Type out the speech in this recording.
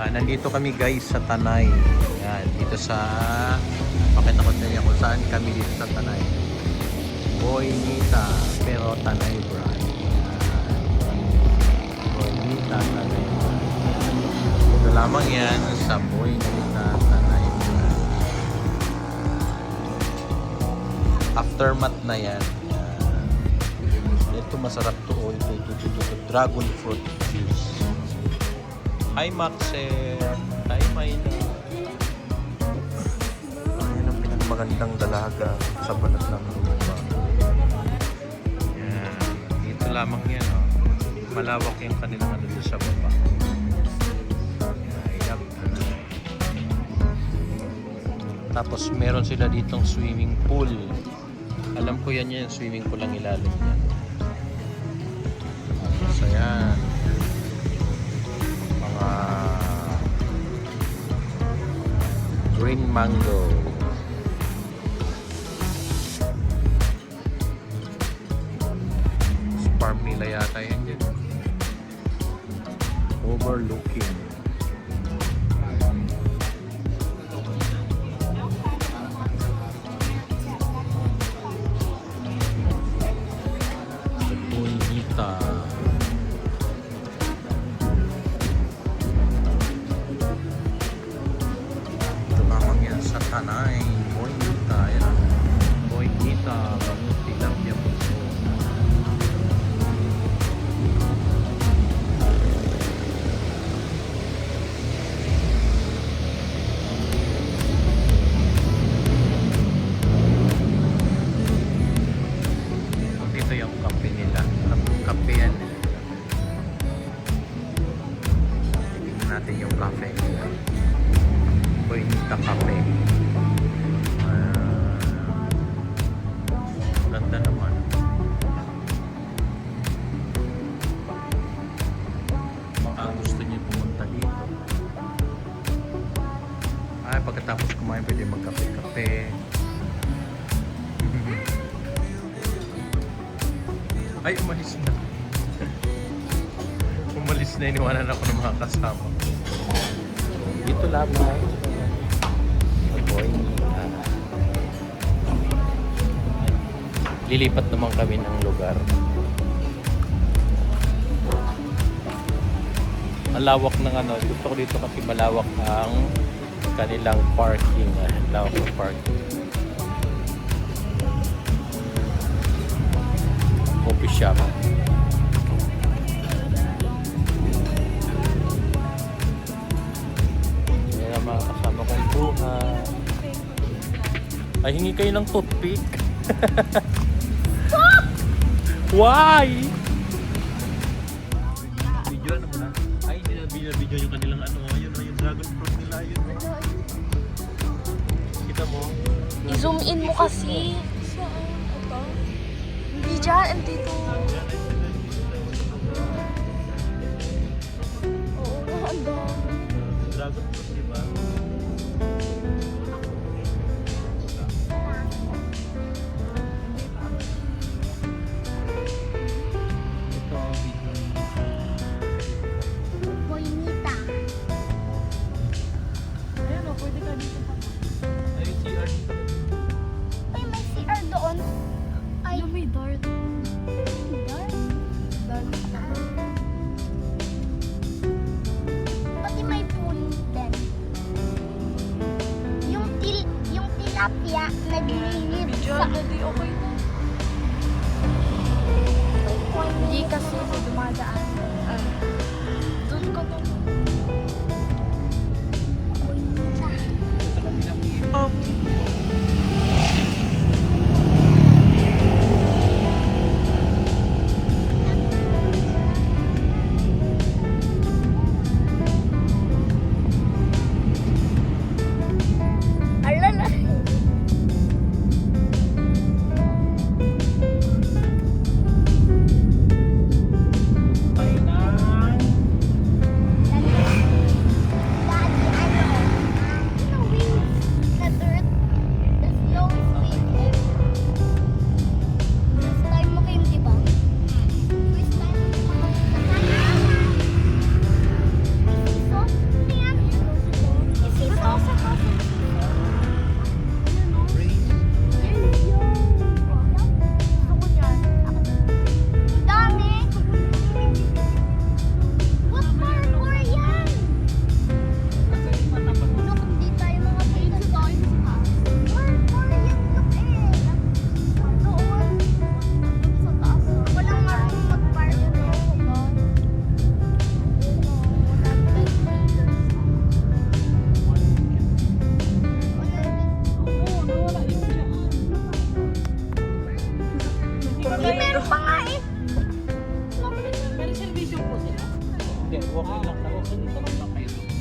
Nandito kami guys sa Tanay. Yan, dito sa pakita ko sa inyo kung saan kami dito sa Tanay. Boynita, pero Tanay brand. Boynita, Tanay brand. Ito lamang yan sa Boynita, Tanay brand. Aftermath na yan. Ito masarap to. Ito dragon fruit juice. Hi Maxel! Hi Mayna! Ayan ang pinagmagandang dalaga sa balat ng lupa. Yan. Dito lamang yan. Oh. Malawak yung kanilang ano doon sa baba. Ayan. Tapos meron sila ditong swimming pool. Alam ko yan yung swimming pool ang ilalim yan. Tapos ayan. Green mango. Farm nila yata yan dyan. Overlooking. Bonita. Tanay, Boynita, yan. Boynita, tilapia po. Dito yung kape nila. Kape yan. Tignan natin yung kape nila. Boynita Cafe. Ganda naman. Baka gusto niyo pumunta dito. Ay, pagkatapos kumain pwede magkape-kape. Ay, umalis na. Umalis na, iniwanan ako ng mga kasama. Dito lamang. Lilipat naman kami ng lugar. Ang lawak ng ano, gusto ko dito kasi malawak ang kanilang parking. Lawak ng parking. Coffee shop. Yan ang mga kasama kong buhay. Ay, hingi kayo ng toothpick. Why? Video ano mo na? Ay, hindi na video yung kanilang ano. Ayun, yung dragon fruit nila. Ayun. Kita mo? I-zoom in mo kasi. Hindi dyan, dito. Oo nga, ang dami. Dragon fruit, diba? Boynita. Ayun o, pwede ka dito pa. Ayun, CR dito. Ay, may CR doon. Ay, may dart. Dart? Dart. Pati may pool din. Yung tilapia naglilib sa... Okay na. Hindi kasi dumadaan. Doon ka na. Boynita. Alala. lang ako. Ganito lang kayo.